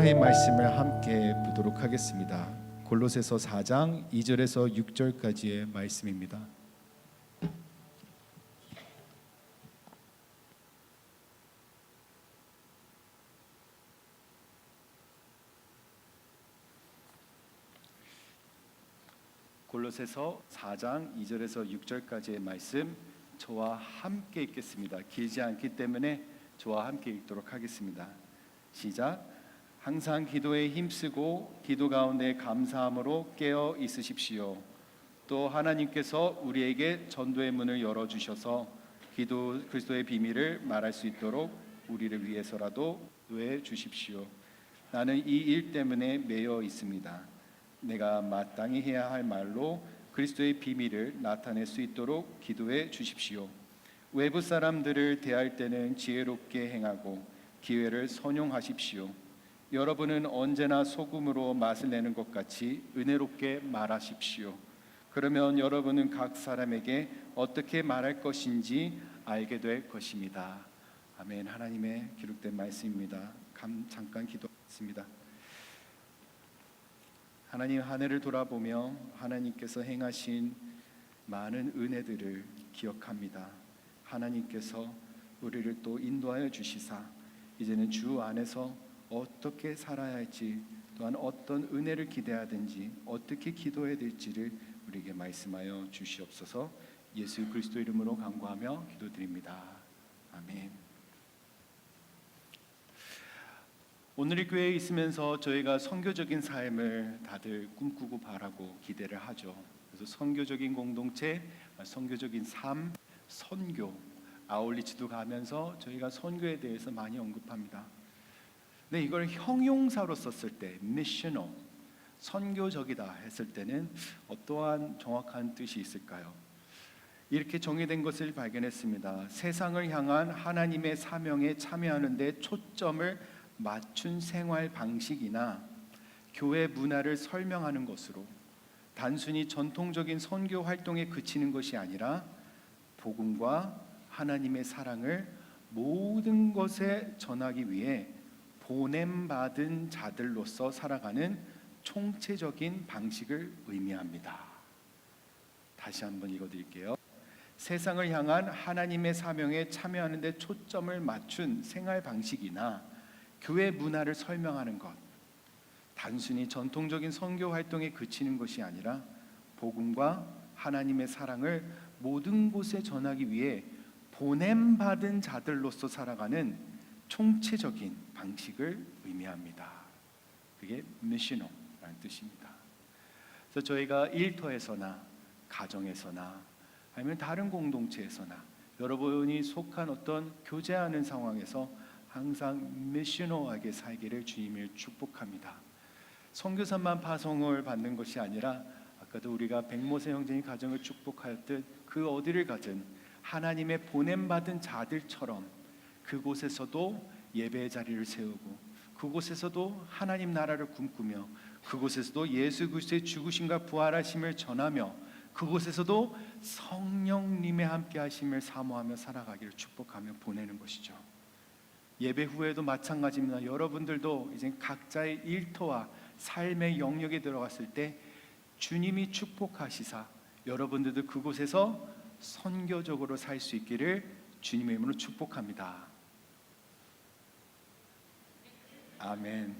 하나님의 말씀을 함께 보도록 하겠습니다. 골로새서 4장 2절에서 6절까지의 말씀입니다. 골로새서 4장 2절에서 6절까지의 말씀 저와 함께 읽겠습니다. 길지 않기 때문에 저와 함께 읽도록 하겠습니다. 시작. 항상 기도에 힘쓰고 기도 가운데 감사함으로 깨어 있으십시오. 또 하나님께서 우리에게 전도의 문을 열어주셔서 그리스도의 비밀을 말할 수 있도록 우리를 위해서라도 도해 주십시오. 나는 이 일 때문에 매여 있습니다. 내가 마땅히 해야 할 말로 그리스도의 비밀을 나타낼 수 있도록 기도해 주십시오. 외부 사람들을 대할 때는 지혜롭게 행하고 기회를 선용하십시오. 여러분은 언제나 소금으로 맛을 내는 것 같이 은혜롭게 말하십시오. 그러면 여러분은 각 사람에게 어떻게 말할 것인지 알게 될 것입니다. 아멘. 하나님의 기록된 말씀입니다. 잠깐 기도하겠습니다. 하나님, 한 해를 돌아보며 하나님께서 행하신 많은 은혜들을 기억합니다. 하나님께서 우리를 또 인도하여 주시사 이제는 주 안에서 어떻게 살아야 할지, 또한 어떤 은혜를 기대하든지 어떻게 기도해야 될지를 우리에게 말씀하여 주시옵소서. 예수 그리스도 이름으로 간구하며 기도드립니다. 아멘. 오늘 이 교회에 있으면서 저희가 선교적인 삶을 다들 꿈꾸고 바라고 기대를 하죠. 그래서 선교적인 공동체, 선교적인 삶, 선교, 아울리치도 가면서 저희가 선교에 대해서 많이 언급합니다. 근데 이걸 형용사로 썼을 때 missional, 선교적이다 했을 때는 어떠한 정확한 뜻이 있을까요? 이렇게 정의된 것을 발견했습니다. 세상을 향한 하나님의 사명에 참여하는 데 초점을 맞춘 생활 방식이나 교회 문화를 설명하는 것으로 단순히 전통적인 선교 활동에 그치는 것이 아니라 복음과 하나님의 사랑을 모든 것에 전하기 위해 보냄받은 자들로서 살아가는 총체적인 방식을 의미합니다. 다시 한번 읽어드릴게요. 세상을 향한 하나님의 사명에 참여하는 데 초점을 맞춘 생활 방식이나 교회 문화를 설명하는 것, 단순히 전통적인 선교 활동에 그치는 것이 아니라 복음과 하나님의 사랑을 모든 곳에 전하기 위해 보냄받은 자들로서 살아가는 총체적인 방식을 의미합니다. 그게 미셔널이라는 뜻입니다. 그래서 저희가 일터에서나 가정에서나 아니면 다른 공동체에서나 여러분이 속한 어떤 교제하는 상황에서 항상 미셔널하게 살기를 주님을 축복합니다. 선교사만 파송을 받는 것이 아니라 아까도 우리가 백모세 형제님 가정을 축복하였듯 그 어디를 가든 하나님의 보냄받은 자들처럼 그곳에서도 예배의 자리를 세우고 그곳에서도 하나님 나라를 꿈꾸며 그곳에서도 예수 그리스도의 죽으심과 부활하심을 전하며 그곳에서도 성령님의 함께 하심을 사모하며 살아가기를 축복하며 보내는 것이죠. 예배 후에도 마찬가지입니다. 여러분들도 이제 각자의 일터와 삶의 영역에 들어갔을 때 주님이 축복하시사 여러분들도 그곳에서 선교적으로 살 수 있기를 주님의 이름으로 축복합니다. 아멘.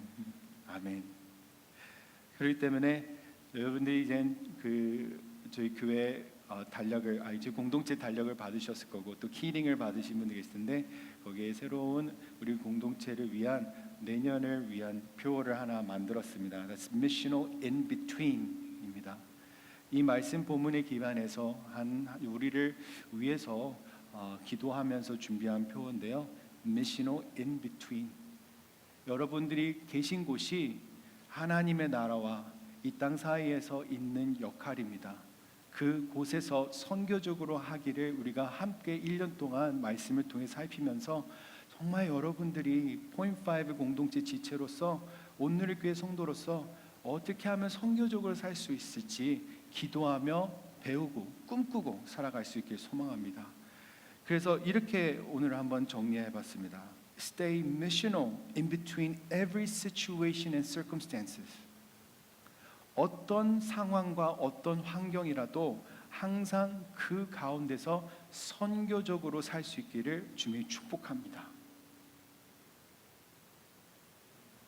아멘. 그렇기 때문에 여러분들이 이제 저희 교회 달력을 이제 공동체 달력을 받으셨을 거고 또 키링을 받으신 분들 계실 텐데 거기에 새로운 우리 공동체를 위한 내년을 위한 표어를 하나 만들었습니다. That's missional in between입니다. 이 말씀 본문에 기반해서 우리를 위해서 기도하면서 준비한 표어인데요. missional in between. 여러분들이 계신 곳이 하나님의 나라와 이 땅 사이에서 있는 역할입니다. 그곳에서 선교적으로 하기를 우리가 함께 1년 동안 말씀을 통해 살피면서 정말 여러분들이 포인트5 공동체 지체로서 오늘의 교회 성도로서 어떻게 하면 선교적으로 살 수 있을지 기도하며 배우고 꿈꾸고 살아갈 수 있길 소망합니다. 그래서 이렇게 오늘 한번 정리해 봤습니다. stay missional in between every situation and circumstances. 어떤 상황과 어떤 환경이라도 항상 그 가운데서 선교적으로 살 수 있기를 주님이 축복합니다.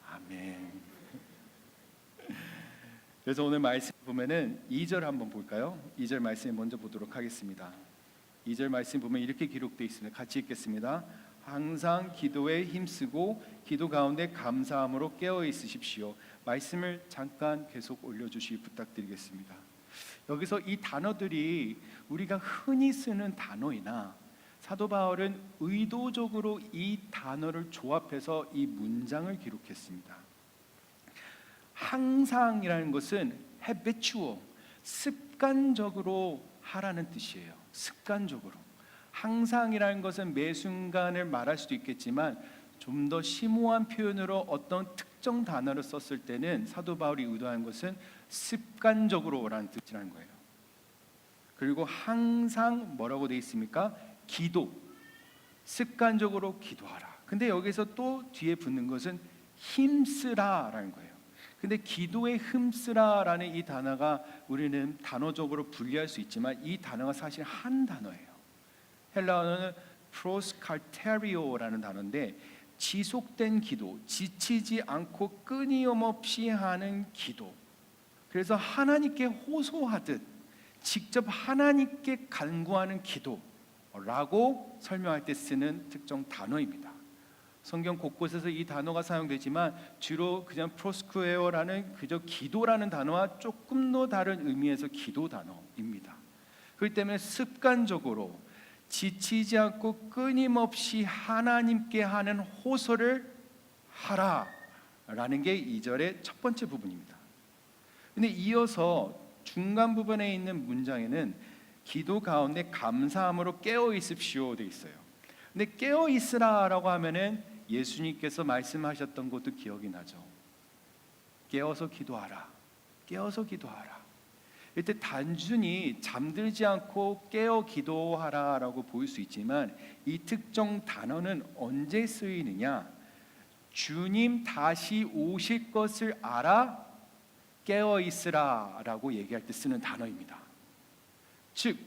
아멘. 그래서 오늘 말씀 보면은 2절 한번 볼까요? 2절 말씀 먼저 보도록 하겠습니다. 2절 말씀 보면 이렇게 기록되어 있습니다. 같이 읽겠습니다. 항상 기도에 힘쓰고 기도 가운데 감사함으로 깨어 있으십시오. 말씀을 잠깐 계속 올려주시기 부탁드리겠습니다. 여기서 이 단어들이 우리가 흔히 쓰는 단어이나 사도 바울은 의도적으로 이 단어를 조합해서 이 문장을 기록했습니다. 항상이라는 것은 habitual, 습관적으로 하라는 뜻이에요. 습관적으로. 항상이라는 것은 매 순간을 말할 수도 있겠지만 좀 더 심오한 표현으로 어떤 특정 단어를 썼을 때는 사도 바울이 의도한 것은 습관적으로라는 뜻이라는 거예요. 그리고 항상 뭐라고 되어 있습니까? 기도, 습관적으로 기도하라. 근데 여기서 또 뒤에 붙는 것은 힘쓰라라는 거예요. 근데 기도에 힘쓰라라는 이 단어가 우리는 단어적으로 분리할 수 있지만 이 단어가 사실 한 단어예요. 헬라어는 프로스칼테리오라는 단어인데 지속된 기도, 지치지 않고 끊임없이 하는 기도. 그래서 하나님께 호소하듯 직접 하나님께 간구하는 기도라고 설명할 때 쓰는 특정 단어입니다. 성경 곳곳에서 이 단어가 사용되지만 주로 그냥 프로스쿠에어라는 그저 기도라는 단어와 조금 더 다른 의미에서 기도 단어입니다. 그렇기 때문에 습관적으로 지치지 않고 끊임없이 하나님께 하는 호소를 하라라는 게 2절의 첫 번째 부분입니다. 근데 이어서 중간 부분에 있는 문장에는 기도 가운데 감사함으로 깨어 있으십시오 되어 있어요. 근데 깨어 있으라라고 하면은 예수님께서 말씀하셨던 것도 기억이 나죠. 깨어서 기도하라. 깨어서 기도하라. 이때 단순히 잠들지 않고 깨어 기도하라라고 보일 수 있지만 이 특정 단어는 언제 쓰이느냐? 주님 다시 오실 것을 알아 깨어 있으라라고 얘기할 때 쓰는 단어입니다. 즉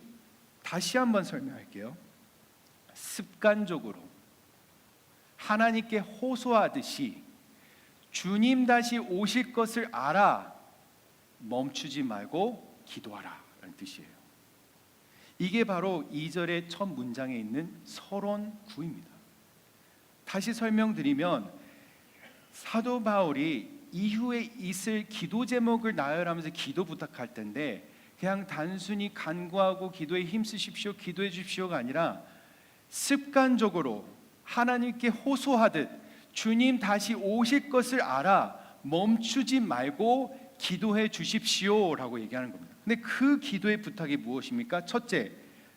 다시 한번 설명할게요. 습관적으로 하나님께 호소하듯이 주님 다시 오실 것을 알아 멈추지 말고 기도하라라는 뜻이에요. 이게 바로 2절의 첫 문장에 있는 서론구입니다. 다시 설명드리면 사도 바울이 이후에 있을 기도 제목을 나열하면서 기도 부탁할 텐데 그냥 단순히 간구하고 기도에 힘쓰십시오, 기도해 주십시오가 아니라 습관적으로 하나님께 호소하듯 주님 다시 오실 것을 알아 멈추지 말고 기도해 주십시오라고 얘기하는 겁니다. 근데 그 기도의 부탁이 무엇입니까? 첫째,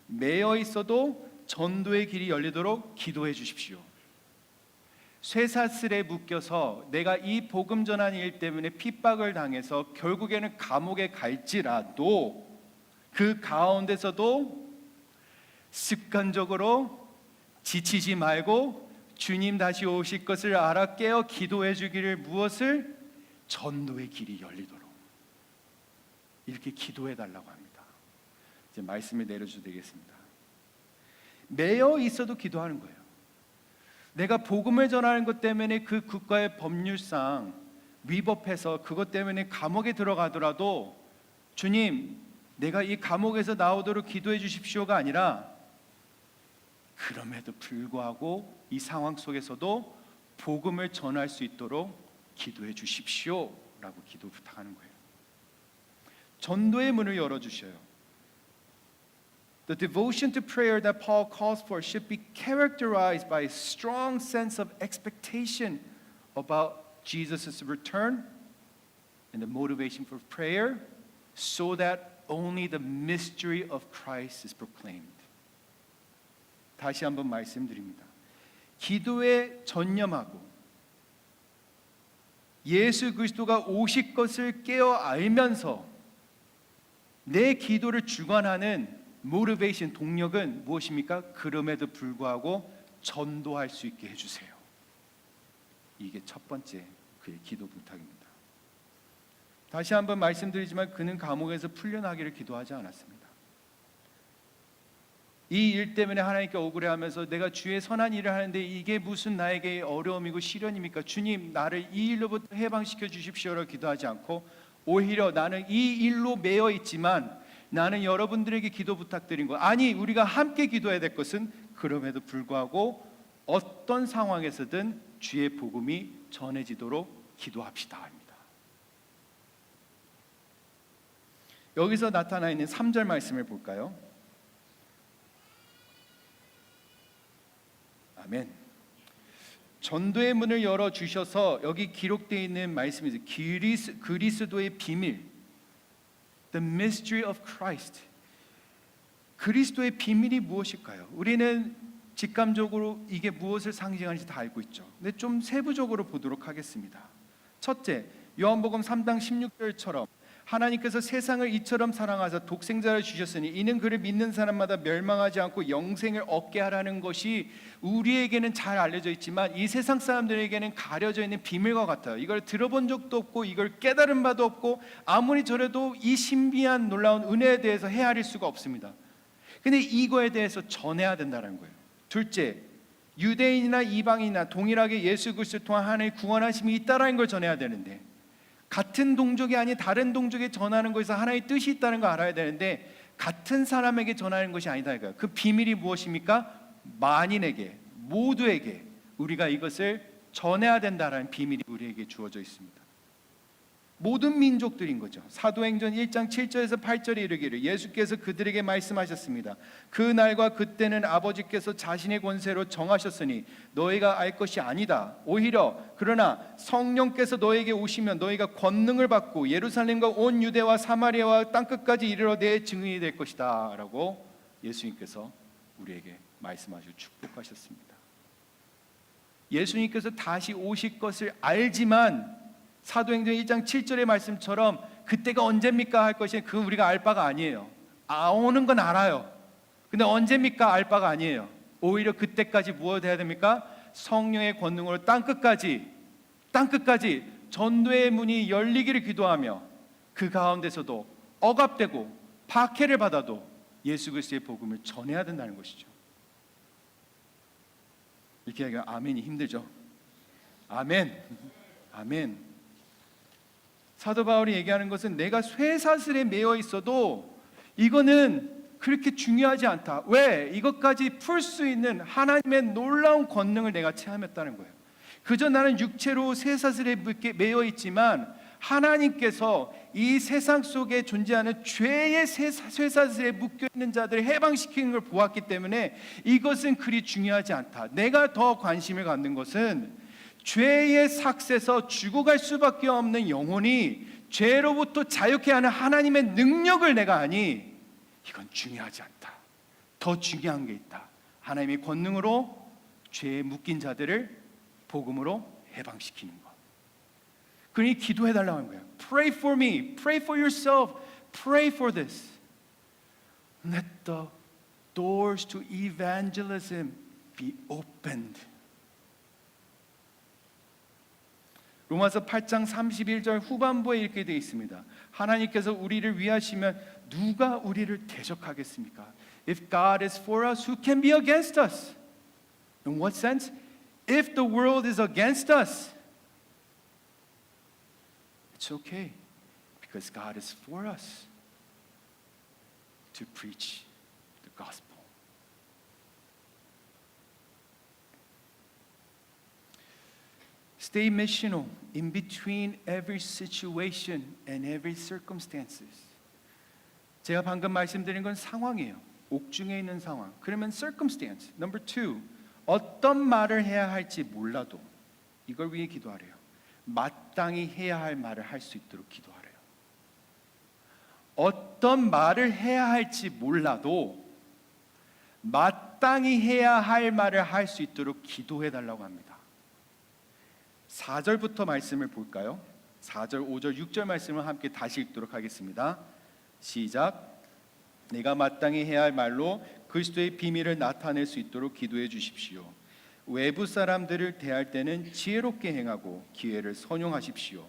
매여 있어도 전도의 길이 열리도록 기도해 주십시오. 쇠사슬에 묶여서 내가 이 복음 전하는 일 때문에 핍박을 당해서 결국에는 감옥에 갈지라도 그 가운데서도 습관적으로 지치지 말고 주님 다시 오실 것을 알아 깨어 기도해 주기를 무엇을? 전도의 길이 열리도록 이렇게 기도해 달라고 합니다. 이제 말씀을 내려주셔도 되겠습니다. 매여 있어도 기도하는 거예요. 내가 복음을 전하는 것 때문에 그 국가의 법률상 위법해서 그것 때문에 감옥에 들어가더라도 주님 내가 이 감옥에서 나오도록 기도해 주십시오가 아니라 그럼에도 불구하고 이 상황 속에서도 복음을 전할 수 있도록 기도해 주십시오라고 기도 부탁하는 거예요. 전도의 문을 열어주셔요. The devotion to prayer that Paul calls for should be characterized by a strong sense of expectation about Jesus' return and the motivation for prayer so that only the mystery of Christ is proclaimed. 다시 한번 말씀드립니다. 기도에 전념하고 예수 그리스도가 오실 것을 깨어 알면서 내 기도를 주관하는 모티베이션, 동력은 무엇입니까? 그럼에도 불구하고 전도할 수 있게 해주세요. 이게 첫 번째 그의 기도 부탁입니다. 다시 한번 말씀드리지만 그는 감옥에서 풀려나기를 기도하지 않았습니다. 이 일 때문에 하나님께 억울해하면서 내가 주의 선한 일을 하는데 이게 무슨 나에게 어려움이고 시련입니까? 주님, 나를 이 일로부터 해방시켜 주십시오라고 기도하지 않고 오히려 나는 이 일로 매여 있지만 나는 여러분들에게 기도 부탁드린 거 아니, 우리가 함께 기도해야 될 것은 그럼에도 불구하고 어떤 상황에서든 주의 복음이 전해지도록 기도합시다 합니다. 여기서 나타나 있는 3절 말씀을 볼까요? 아멘. 전도의 문을 열어 주셔서 여기 기록되어 있는 말씀이죠. 그리스도의 비밀, the mystery of Christ. 그리스도의 비밀이 무엇일까요? 우리는 직감적으로 이게 무엇을 상징하는지 다 알고 있죠. 근데 좀 세부적으로 보도록 하겠습니다. 첫째, 요한복음 3장 16절처럼 하나님께서 세상을 이처럼 사랑하사 독생자를 주셨으니 이는 그를 믿는 사람마다 멸망하지 않고 영생을 얻게 하라는 것이 우리에게는 잘 알려져 있지만 이 세상 사람들에게는 가려져 있는 비밀과 같아요. 이걸 들어본 적도 없고 이걸 깨달은 바도 없고 아무리 저래도 이 신비한 놀라운 은혜에 대해서 헤아릴 수가 없습니다. 근데 이거에 대해서 전해야 된다는 거예요. 둘째, 유대인이나 이방인이나 동일하게 예수 그리스도를 통한 하나님의 구원하심이 있다라는 걸 전해야 되는데 같은 동족이 아닌 다른 동족에 전하는 것에서 하나님의 뜻이 있다는 걸 알아야 되는데 같은 사람에게 전하는 것이 아니다 이거예요. 그 비밀이 무엇입니까? 만인에게, 모두에게 우리가 이것을 전해야 된다라는 비밀이 우리에게 주어져 있습니다. 모든 민족들인 거죠. 사도행전 1장 7절에서 8절에 이르기를 예수께서 그들에게 말씀하셨습니다. 그 날과 그때는 아버지께서 자신의 권세로 정하셨으니 너희가 알 것이 아니다. 오히려 그러나 성령께서 너희에게 오시면 너희가 권능을 받고 예루살렘과 온 유대와 사마리아와 땅끝까지 이르러 내 증인이 될 것이다 라고 예수님께서 우리에게 말씀하시고 축복하셨습니다. 예수님께서 다시 오실 것을 알지만 사도행전 1장 7절의 말씀처럼 그때가 언제입니까 할 것이 그 우리가 알 바가 아니에요. 오는 건 알아요. 근데 언제입니까 알 바가 아니에요. 오히려 그때까지 무엇 해야 됩니까? 성령의 권능으로 땅끝까지 전도의 문이 열리기를 기도하며 그 가운데서도 억압되고 박해를 받아도 예수 그리스도의 복음을 전해야 된다는 것이죠. 이렇게 하기가 아멘이 힘들죠. 아멘. 사도 바울이 얘기하는 것은 내가 쇠사슬에 매여 있어도 이거는 그렇게 중요하지 않다. 왜? 이것까지 풀 수 있는 하나님의 놀라운 권능을 내가 체험했다는 거예요. 그저 나는 육체로 쇠사슬에 매여 있지만 하나님께서 이 세상 속에 존재하는 죄의 쇠사슬에 묶여있는 자들을 해방시키는 걸 보았기 때문에 이것은 그리 중요하지 않다. 내가 더 관심을 갖는 것은 죄의 삭세서 죽어갈 수밖에 없는 영혼이 죄로부터 자유케 하는 하나님의 능력을 내가 아니 이건 중요하지 않다. 더 중요한 게 있다. 하나님의 권능으로 죄에 묶인 자들을 복음으로 해방시키는 것. 그러니 기도해달라고 하는 거예요. Pray for me, pray for yourself, pray for this. Let the doors to evangelism be opened. 로마서 8장 31절 후반부에 이렇게 되어 있습니다. 하나님께서 우리를 위하시면 누가 우리를 대적하겠습니까? If God is for us, who can be against us? In what sense? If the world is against us, it's okay because God is for us to preach the gospel. Stay missional in between every situation and every circumstances. 제가 방금 말씀드린 건 상황이에요. 옥중에 있는 상황. 그러면 circumstance. Number two, 어떤 말을 해야 할지 몰라도 이걸 위해 기도하래요. 마땅히 해야 할 말을 할 수 있도록 기도하래요. 어떤 말을 해야 할지 몰라도 마땅히 해야 할 말을 할 수 있도록 기도해 달라고 합니다. 4절부터 말씀을 볼까요? 4절, 5절, 6절 말씀을 함께 다시 읽도록 하겠습니다. 시작. 내가 마땅히 해야 할 말로 그리스도의 비밀을 나타낼 수 있도록 기도해 주십시오. 외부 사람들을 대할 때는 지혜롭게 행하고 기회를 선용하십시오.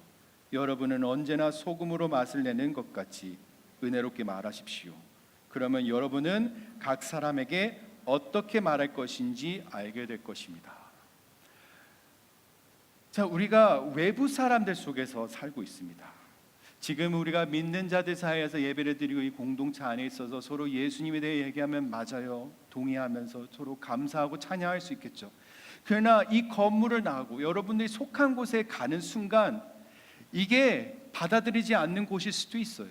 여러분은 언제나 소금으로 맛을 내는 것 같이 은혜롭게 말하십시오. 그러면 여러분은 각 사람에게 어떻게 말할 것인지 알게 될 것입니다. 자, 우리가 외부 사람들 속에서 살고 있습니다. 지금 우리가 믿는 자들 사이에서 예배를 드리고 이 공동체 안에 있어서 서로 예수님에 대해 얘기하면 맞아요, 동의하면서 서로 감사하고 찬양할 수 있겠죠. 그러나 이 건물을 나가고 여러분들이 속한 곳에 가는 순간 이게 받아들이지 않는 곳일 수도 있어요.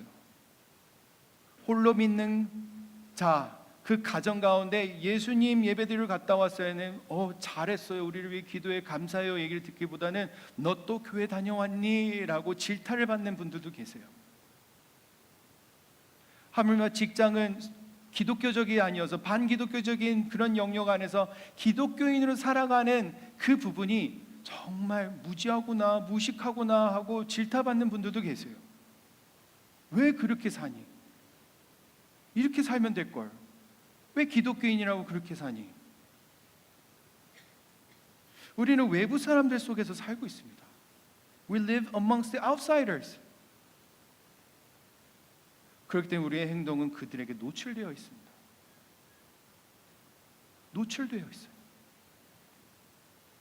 홀로 믿는 자, 그 가정 가운데 예수님 예배드리러 갔다 왔어요는 잘했어요, 우리를 위해 기도해 감사해요 얘기를 듣기보다는 너 또 교회 다녀왔니? 라고 질타를 받는 분들도 계세요. 하물며 직장은 기독교적이 아니어서 반기독교적인 그런 영역 안에서 기독교인으로 살아가는 그 부분이 정말 무지하구나, 무식하구나 하고 질타받는 분들도 계세요. 왜 그렇게 사니? 이렇게 살면 될걸. 왜 기독교인이라고 그렇게 사니? 우리는 외부 사람들 속에서 살고 있습니다. We live amongst the outsiders. 그렇기 때문에 우리의 행동은 그들에게 노출되어 있습니다. 노출되어 있어요.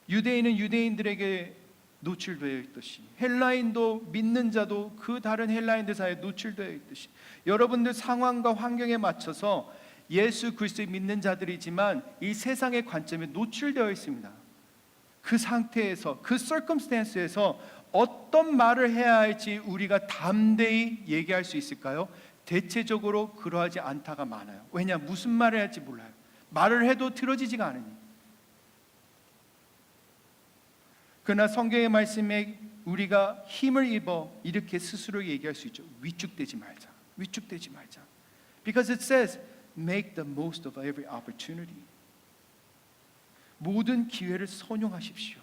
유대인은 유대인들에게 노출되어 있듯이 헬라인도 믿는 자도 그 다른 헬라인들 사이에 노출되어 있듯이 여러분들 상황과 환경에 맞춰서 예수 그리스도를 믿는 자들이지만 이 세상의 관점에 노출되어 있습니다. 그 상태에서 그 circumstance에서 어떤 말을 해야 할지 우리가 담대히 얘기할 수 있을까요? 대체적으로 그러하지 않다가 많아요. 왜냐? 무슨 말을 할지 몰라요. 말을 해도 들어지지가 않으니. 그러나 성경의 말씀에 우리가 힘을 입어 이렇게 스스로 얘기할 수 있죠. 위축되지 말자. 위축되지 말자. Because it says make the most of every opportunity. 모든 기회를 선용하십시오.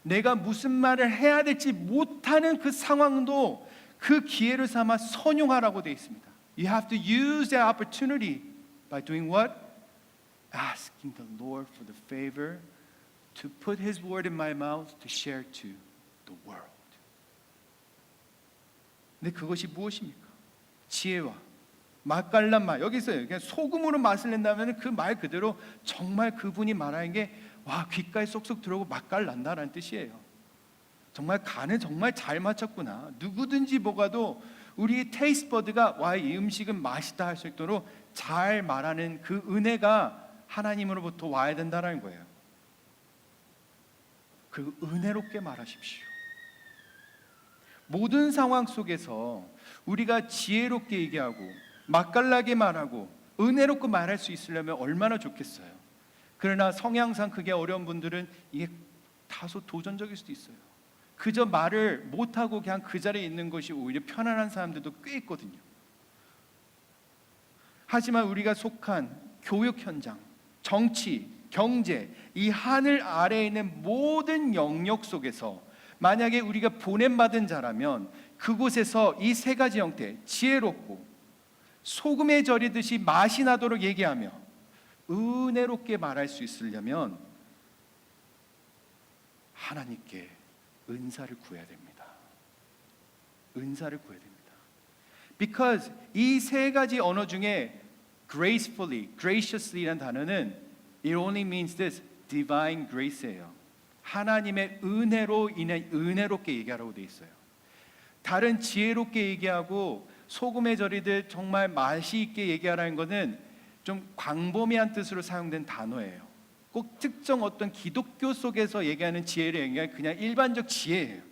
내가 무슨 말을 해야 될지 못하는 그 상황도 그 기회를 삼아 선용하라고 되어 있습니다. You have to use that opportunity by doing what? Asking the Lord for the favor to put His word in my mouth to share to the world. 근데 그것이 무엇입니까? 지혜와 맛깔난 말. 여기 있어요. 그냥 소금으로 맛을 낸다면 그 말 그대로 정말 그분이 말하는 게 와, 귓가에 쏙쏙 들어오고 맛깔난다라는 뜻이에요. 정말 간을 정말 잘 맞췄구나. 누구든지 보가도 우리 테이스트 버드가 와, 이 음식은 맛있다 할 수 있도록 잘 말하는 그 은혜가 하나님으로부터 와야 된다는 거예요. 그리고 은혜롭게 말하십시오. 모든 상황 속에서 우리가 지혜롭게 얘기하고 맛깔나게 말하고 은혜롭게 말할 수 있으려면 얼마나 좋겠어요. 그러나 성향상 그게 어려운 분들은 이게 다소 도전적일 수도 있어요. 그저 말을 못하고 그냥 그 자리에 있는 것이 오히려 편안한 사람들도 꽤 있거든요. 하지만 우리가 속한 교육 현장, 정치, 경제, 이 하늘 아래에 있는 모든 영역 속에서 만약에 우리가 보냄받은 자라면 그곳에서 이 세 가지 형태, 지혜롭고 소금에 절이듯이 맛이 나도록 얘기하며 은혜롭게 말할 수 있으려면 하나님께 은사를 구해야 됩니다. 은사를 구해야 됩니다. Because 이 세 가지 언어 중에 gracefully, graciously라는 단어는 it only means this, divine grace예요. 하나님의 은혜로 인해 은혜롭게 얘기하라고 돼 있어요. 다른 지혜롭게 얘기하고 소금에 절이듯 정말 맛이 있게 얘기하라는 것은 좀 광범위한 뜻으로 사용된 단어예요. 꼭 특정 어떤 기독교 속에서 얘기하는 지혜를 얘기하는 그냥 일반적 지혜예요.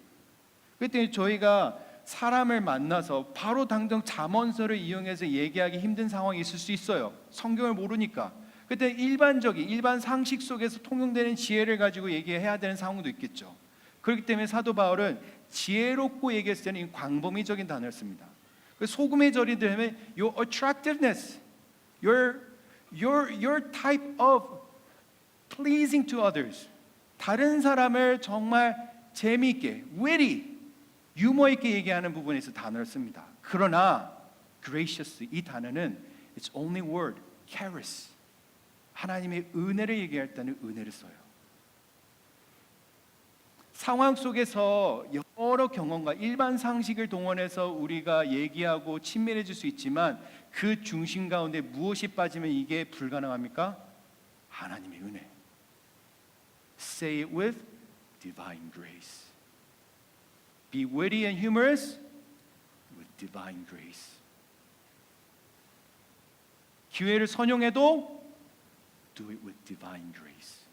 그때 저희가 사람을 만나서 바로 당장 잠언서를 이용해서 얘기하기 힘든 상황이 있을 수 있어요. 성경을 모르니까. 그때 일반적인 일반 상식 속에서 통용되는 지혜를 가지고 얘기해야 되는 상황도 있겠죠. 그렇기 때문에 사도 바울은 지혜롭고 얘기했을 때는 광범위적인 단어를 씁니다. 소금의 절이들 하면 your attractiveness, your type of pleasing to others. 다른 사람을 정말 재미있게, witty, 유머 있게 얘기하는 부분에서 단어를 씁니다. 그러나 gracious 이 단어는 it's only word, charis. 하나님의 은혜를 얘기할 때는 은혜를 써요. 상황 속에서 여러 경험과 일반 상식을 동원해서 우리가 얘기하고 친밀해질 수 있지만 그 중심 가운데 무엇이 빠지면 이게 불가능합니까? 하나님의 은혜. Say it with divine grace. Be witty and humorous with divine grace. 기회를 선용해도 do it with divine grace.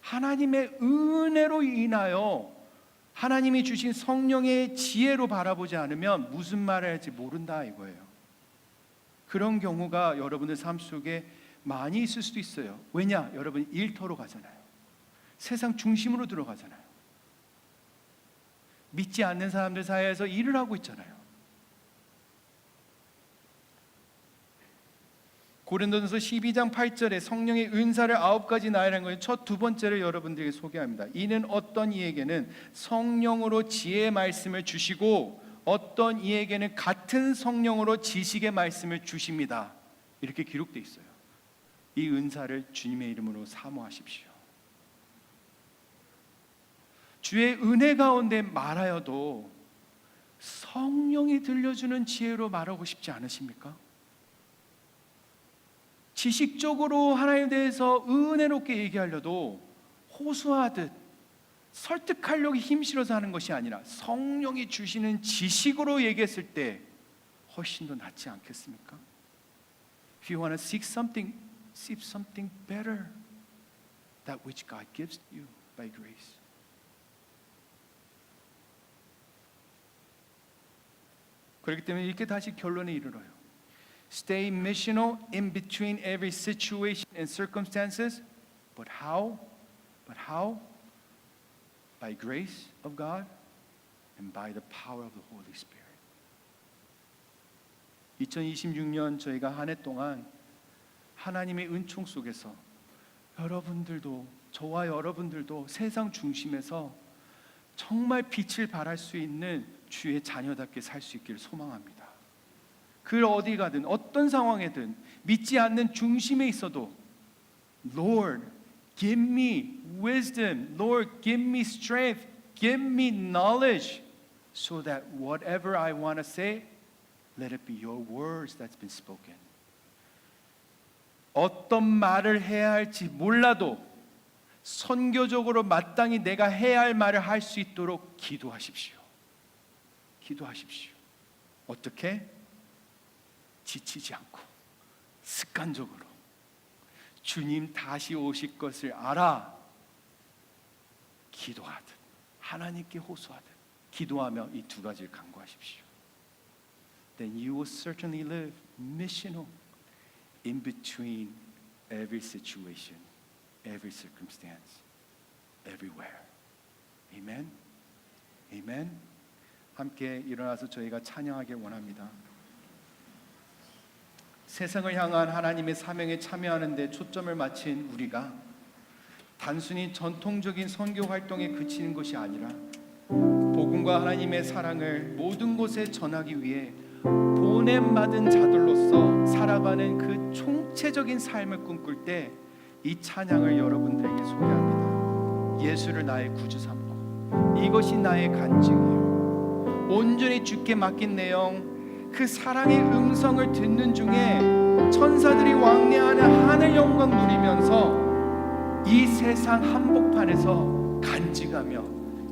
하나님의 은혜로 인하여 하나님이 주신 성령의 지혜로 바라보지 않으면 무슨 말을 할지 모른다 이거예요. 그런 경우가 여러분의 삶 속에 많이 있을 수도 있어요. 왜냐? 여러분 일터로 가잖아요. 세상 중심으로 들어가잖아요. 믿지 않는 사람들 사이에서 일을 하고 있잖아요. 고린도전서 12장 8절에 성령의 은사를 9가지 나이라는 것을 첫 두 번째를 여러분들에게 소개합니다. 이는 어떤 이에게는 성령으로 지혜의 말씀을 주시고 어떤 이에게는 같은 성령으로 지식의 말씀을 주십니다. 이렇게 기록되어 있어요. 이 은사를 주님의 이름으로 사모하십시오. 주의 은혜 가운데 말하여도 성령이 들려주는 지혜로 말하고 싶지 않으십니까? 지식적으로 하나님에 대해서 은혜롭게 얘기하려도 호소하듯 설득하려고 힘실어서 하는 것이 아니라 성령이 주시는 지식으로 얘기했을 때 훨씬 더 낫지 않겠습니까? If you want to seek something better, that which God gives to you by grace. 그렇기 때문에 이렇게 다시 결론에 이르러요. Stay missional in between every situation and circumstances. But how? By grace of God and by the power of the Holy Spirit. 2026년 저희가 한 해 동안 하나님의 은총 속에서 여러분들도 저와 여러분들도 세상 중심에서 정말 빛을 발할 수 있는 주의 자녀답게 살 수 있기를 소망합니다. 그 어디 가든 어떤 상황에든 믿지 않는 중심에 있어도 Lord, give me wisdom. Lord, give me strength. Give me knowledge so that whatever I want to say, let it be your words that's been spoken. 어떤 말을 해야 할지 몰라도 선교적으로 마땅히 내가 해야 할 말을 할 수 있도록 기도하십시오. 기도하십시오. 어떻게? 지치지 않고 습관적으로 주님 다시 오실 것을 알아 기도하듯 하나님께 호소하듯 기도하며 이 두 가지를 간구하십시오. Then you will certainly live missional in between every situation, every circumstance, everywhere. Amen. Amen. 함께 일어나서 저희가 찬양하길 원합니다. 세상을 향한 하나님의 사명에 참여하는 데 초점을 맞춘 우리가 단순히 전통적인 선교 활동에 그치는 것이 아니라 복음과 하나님의 사랑을 모든 곳에 전하기 위해 보냄받은 자들로서 살아가는 그 총체적인 삶을 꿈꿀 때 이 찬양을 여러분들에게 소개합니다. 예수를 나의 구주 삼고 이것이 나의 간증이요 온전히 주께 맡긴 내용 그 사랑의 음성을 듣는 중에 천사들이 왕래하는 하늘 영광 누리면서 이 세상 한복판에서 간직하며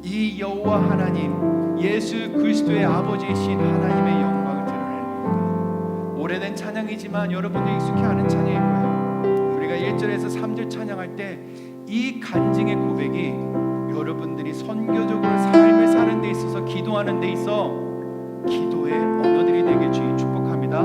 이 여호와 하나님 예수 그리스도의 아버지이신 하나님의 영광을 드러내는 겁니다. 오래된 찬양이지만 여러분들이 익숙히 아는 찬양일 거예요. 우리가 1절에서 3절 찬양할 때 이 간증의 고백이 여러분들이 선교적으로 삶을 사는 데 있어서 기도하는 데 있어 기도의 언어들이 되길 주님 축복합니다.